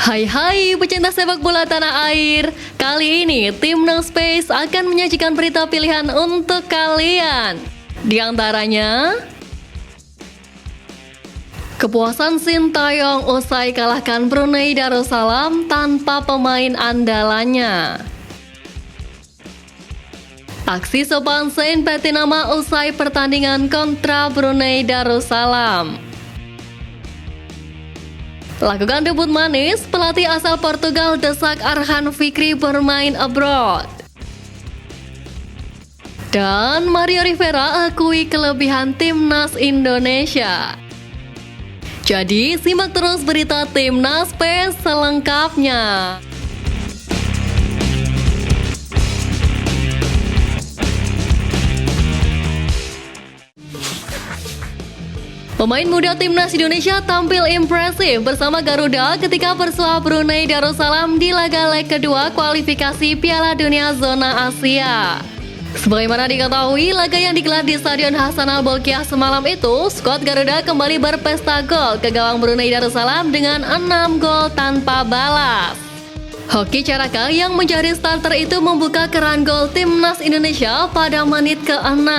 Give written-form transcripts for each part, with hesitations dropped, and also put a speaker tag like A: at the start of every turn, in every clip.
A: Hai pecinta sepak bola tanah air. Kali ini Timnas Space akan menyajikan berita pilihan untuk kalian. Di antaranya, kepuasan Sintayong usai kalahkan Brunei Darussalam tanpa pemain andalannya. Aksi sopan Saint Patinama usai pertandingan kontra Brunei Darussalam. Lakukan debut manis, pelatih asal Portugal desak Arhan Fikri bermain abroad. Dan Mario Rivera akui kelebihan Timnas Indonesia. Jadi simak terus berita Timnas PES selengkapnya. Pemain muda Timnas Indonesia tampil impresif bersama Garuda ketika bersua Brunei Darussalam di laga leg kedua kualifikasi Piala Dunia Zona Asia. Sebagaimana diketahui, laga yang digelar di Stadion Hasan Al-Bolkiah semalam itu, skuad Garuda kembali berpesta gol ke gawang Brunei Darussalam dengan 6 gol tanpa balas. Hoki Caraka yang menjadi starter itu membuka keran gol Timnas Indonesia pada menit ke-6.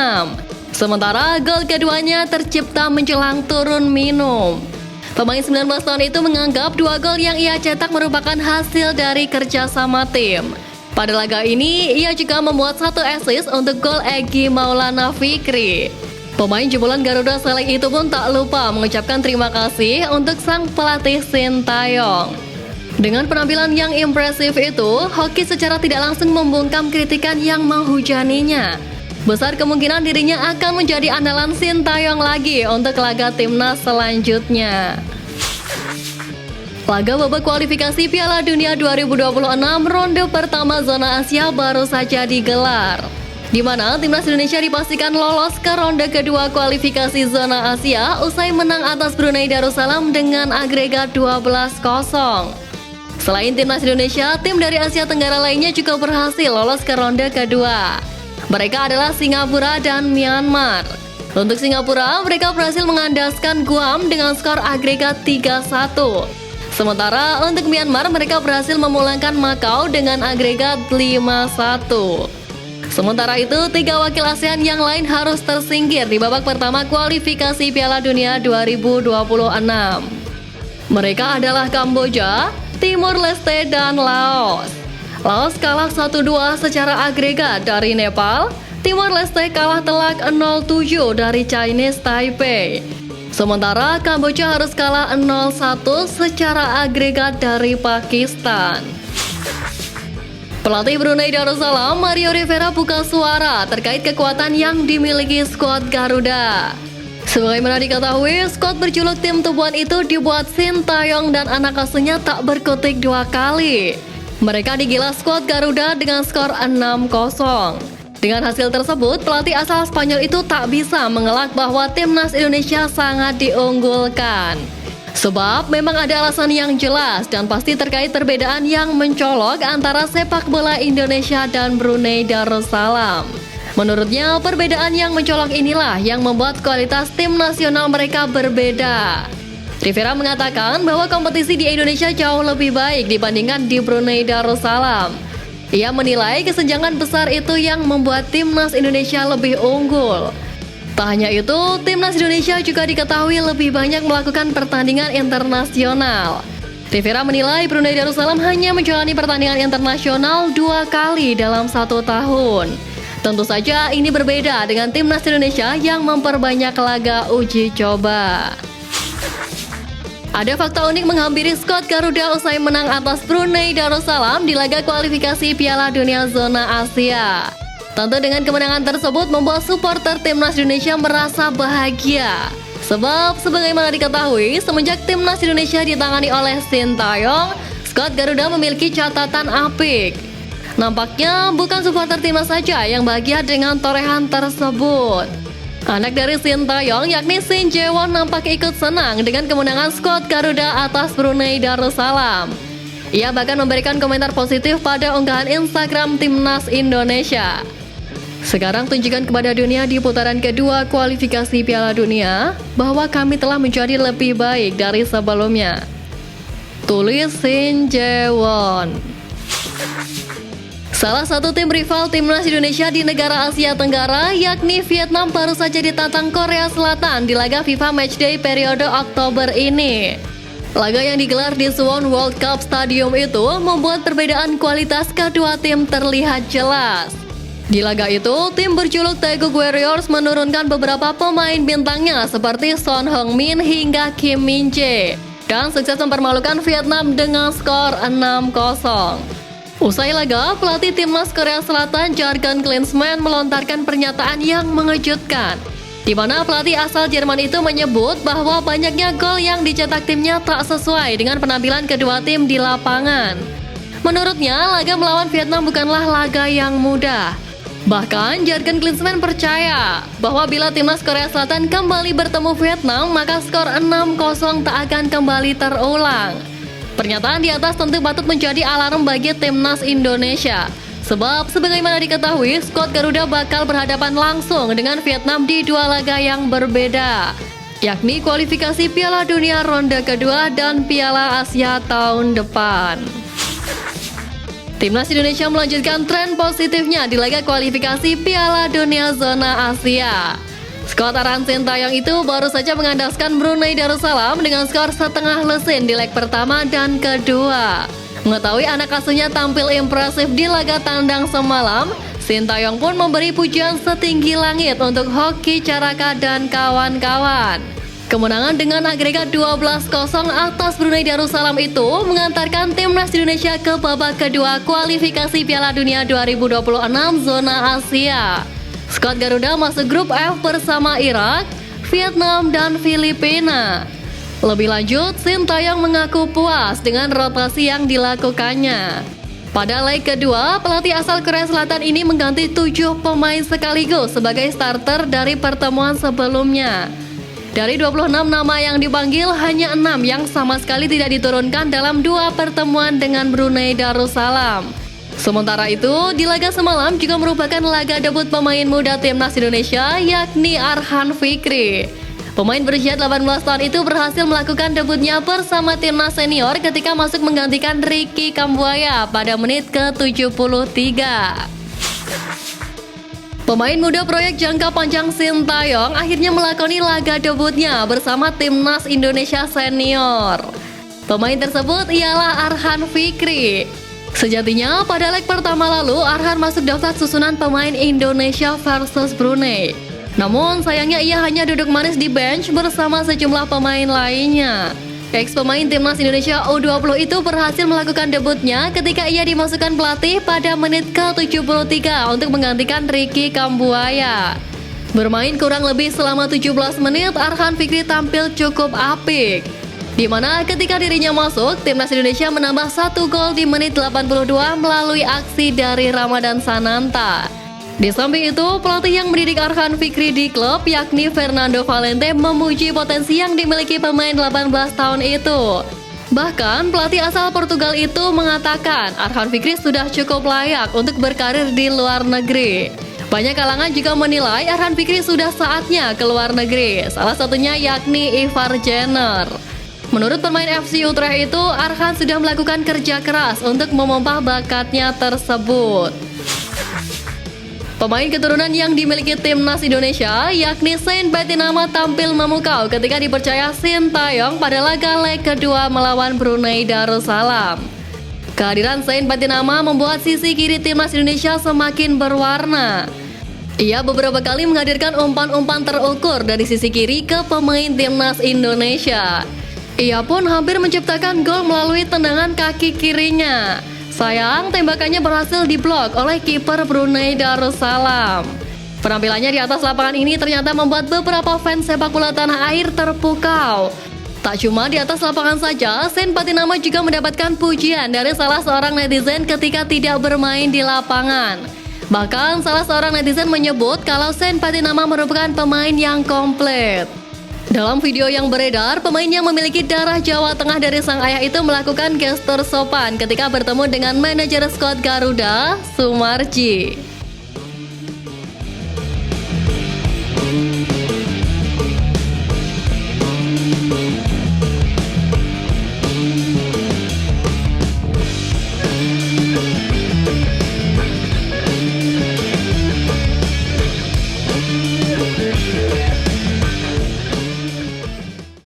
A: Sementara gol keduanya tercipta menjelang turun minum. Pemain 19 tahun itu menganggap 2 gol yang ia cetak merupakan hasil dari kerjasama tim. Pada laga ini, ia juga membuat 1 assist untuk gol Egy Maulana Fikri. Pemain jebolan Garuda Select itu pun tak lupa mengucapkan terima kasih untuk sang pelatih Sintayong. Dengan penampilan yang impresif itu, Hoki secara tidak langsung membungkam kritikan yang menghujaninya. Besar kemungkinan dirinya akan menjadi andalan Sintayong lagi untuk laga timnas selanjutnya. Laga babak kualifikasi Piala Dunia 2026 ronde pertama zona Asia baru saja digelar, di mana Timnas Indonesia dipastikan lolos ke ronde kedua kualifikasi zona Asia usai menang atas Brunei Darussalam dengan agregat 12-0. Selain Timnas Indonesia, tim dari Asia Tenggara lainnya juga berhasil lolos ke ronde kedua. Mereka adalah Singapura dan Myanmar. Untuk Singapura, mereka berhasil mengandaskan Guam dengan skor agregat 3-1. Sementara untuk Myanmar, mereka berhasil memulangkan Macau dengan agregat 5-1. Sementara itu, 3 wakil ASEAN yang lain harus tersingkir di babak pertama kualifikasi Piala Dunia 2026. Mereka adalah Kamboja, Timur Leste, dan Laos. Laos kalah 1-2 secara agregat dari Nepal. Timor Leste kalah telak 0-7 dari Chinese Taipei. Sementara Kamboja harus kalah 0-1 secara agregat dari Pakistan. Pelatih Brunei Darussalam Mario Rivera buka suara terkait kekuatan yang dimiliki skuad Garuda. Sebagaimana diketahui, skuad berjuluk tim tubuhan itu dibuat Sintayong dan anak asuhnya tak berkutik 2 kali. Mereka digilas skuad Garuda dengan skor 6-0. Dengan hasil tersebut, pelatih asal Spanyol itu tak bisa mengelak bahwa Timnas Indonesia sangat diunggulkan. Sebab memang ada alasan yang jelas dan pasti terkait perbedaan yang mencolok antara sepak bola Indonesia dan Brunei Darussalam. Menurutnya, perbedaan yang mencolok inilah yang membuat kualitas tim nasional mereka berbeda. Rivera mengatakan bahwa kompetisi di Indonesia jauh lebih baik dibandingkan di Brunei Darussalam. Ia menilai kesenjangan besar itu yang membuat Timnas Indonesia lebih unggul. Tak hanya itu, Timnas Indonesia juga diketahui lebih banyak melakukan pertandingan internasional. Rivera menilai Brunei Darussalam hanya menjalani pertandingan internasional 2 kali dalam 1 tahun. Tentu saja ini berbeda dengan Timnas Indonesia yang memperbanyak laga uji coba. Ada fakta unik menghampiri skuad Garuda usai menang atas Brunei Darussalam di laga kualifikasi Piala Dunia Zona Asia. Tentu dengan kemenangan tersebut membuat supporter Timnas Indonesia merasa bahagia. Sebab sebagaimana diketahui, semenjak Timnas Indonesia ditangani oleh Sintayong, skuad Garuda memiliki catatan apik. Nampaknya bukan supporter Timnas saja yang bahagia dengan torehan tersebut. Anak dari Sintayong yakni Shin Jae-won nampak ikut senang dengan kemenangan skuad Garuda atas Brunei Darussalam. Ia bahkan memberikan komentar positif pada unggahan Instagram Timnas Indonesia. Sekarang tunjukkan kepada dunia di putaran kedua kualifikasi Piala Dunia bahwa kami telah menjadi lebih baik dari sebelumnya. tulis Shin Jae-won. Salah satu tim rival timnas Indonesia di negara Asia Tenggara, yakni Vietnam, baru saja ditantang Korea Selatan di laga FIFA Matchday periode Oktober ini. Laga yang digelar di Suwon World Cup Stadium itu membuat perbedaan kualitas kedua tim terlihat jelas. Di laga itu, tim berjuluk Taeguk Warriors menurunkan beberapa pemain bintangnya seperti Son Heung-min hingga Kim Min-jae dan sukses mempermalukan Vietnam dengan skor 6-0. Usai laga, pelatih timnas Korea Selatan Jurgen Klinsmann melontarkan pernyataan yang mengejutkan, di mana pelatih asal Jerman itu menyebut bahwa banyaknya gol yang dicetak timnya tak sesuai dengan penampilan kedua tim di lapangan. Menurutnya, laga melawan Vietnam bukanlah laga yang mudah. Bahkan, Jurgen Klinsmann percaya bahwa bila timnas Korea Selatan kembali bertemu Vietnam, maka skor 6-0 tak akan kembali terulang. Pernyataan di atas tentu patut menjadi alarm bagi timnas Indonesia. Sebab sebagaimana diketahui, skuad Garuda bakal berhadapan langsung dengan Vietnam di dua laga yang berbeda, yakni kualifikasi Piala Dunia ronde kedua dan Piala Asia tahun depan. Timnas Indonesia melanjutkan tren positifnya di laga kualifikasi Piala Dunia zona Asia. Skuad arahan Sintayong itu baru saja mengandaskan Brunei Darussalam dengan skor setengah lesin di leg pertama dan kedua. Mengetahui anak asuhnya tampil impresif di laga tandang semalam, Sintayong pun memberi pujian setinggi langit untuk Hoki Caraka dan kawan-kawan. Kemenangan dengan agregat 12-0 atas Brunei Darussalam itu mengantarkan timnas Indonesia ke babak kedua kualifikasi Piala Dunia 2026 zona Asia. Skuad Garuda masuk grup F bersama Irak, Vietnam, dan Filipina. Lebih lanjut, Sintayong mengaku puas dengan rotasi yang dilakukannya. Pada leg kedua, pelatih asal Korea Selatan ini mengganti 7 pemain sekaligus sebagai starter dari pertemuan sebelumnya. Dari 26 nama yang dipanggil, hanya 6 yang sama sekali tidak diturunkan dalam 2 pertemuan dengan Brunei Darussalam. Sementara itu, di laga semalam juga merupakan laga debut pemain muda timnas Indonesia, yakni Arhan Fikri. Pemain berusia 18 tahun itu berhasil melakukan debutnya bersama timnas senior ketika masuk menggantikan Ricky Kambuaya pada menit ke-73. Pemain muda proyek jangka panjang Sintayong akhirnya melakoni laga debutnya bersama timnas Indonesia senior. Pemain tersebut ialah Arhan Fikri. Sejatinya, pada leg pertama lalu, Arhan masuk daftar susunan pemain Indonesia versus Brunei. Namun, sayangnya ia hanya duduk manis di bench bersama sejumlah pemain lainnya. Ex-pemain timnas Indonesia U20 itu berhasil melakukan debutnya ketika ia dimasukkan pelatih pada menit ke-73 untuk menggantikan Ricky Kambuaya. Bermain kurang lebih selama 17 menit, Arhan Fikri tampil cukup apik, di mana ketika dirinya masuk, timnas Indonesia menambah 1 gol di menit 82 melalui aksi dari Ramadan Sananta. Di samping itu, pelatih yang mendidik Arhan Fikri di klub, yakni Fernando Valente, memuji potensi yang dimiliki pemain 18 tahun itu. Bahkan, pelatih asal Portugal itu mengatakan Arhan Fikri sudah cukup layak untuk berkarir di luar negeri. Banyak kalangan juga menilai Arhan Fikri sudah saatnya ke luar negeri, salah satunya yakni Ivar Jenner. Menurut pemain FC Utrecht itu, Arhan sudah melakukan kerja keras untuk memompa bakatnya tersebut. Pemain keturunan yang dimiliki timnas Indonesia, yakni Saint Batinama, tampil memukau ketika dipercaya Sintayong pada laga leg kedua melawan Brunei Darussalam. Kehadiran Saint Batinama membuat sisi kiri timnas Indonesia semakin berwarna. Ia beberapa kali menghadirkan umpan-umpan terukur dari sisi kiri ke pemain timnas Indonesia. Ia pun hampir menciptakan gol melalui tendangan kaki kirinya. Sayang, tembakannya berhasil diblok oleh kiper Brunei Darussalam. Penampilannya di atas lapangan ini ternyata membuat beberapa fans sepak bola tanah air terpukau. Tak cuma di atas lapangan saja, Saint Batinama juga mendapatkan pujian dari salah seorang netizen ketika tidak bermain di lapangan. Bahkan salah seorang netizen menyebut kalau Saint Batinama merupakan pemain yang komplit. Dalam video yang beredar, pemain yang memiliki darah Jawa Tengah dari sang ayah itu melakukan gestur sopan ketika bertemu dengan manajer skuad Garuda, Sumarji.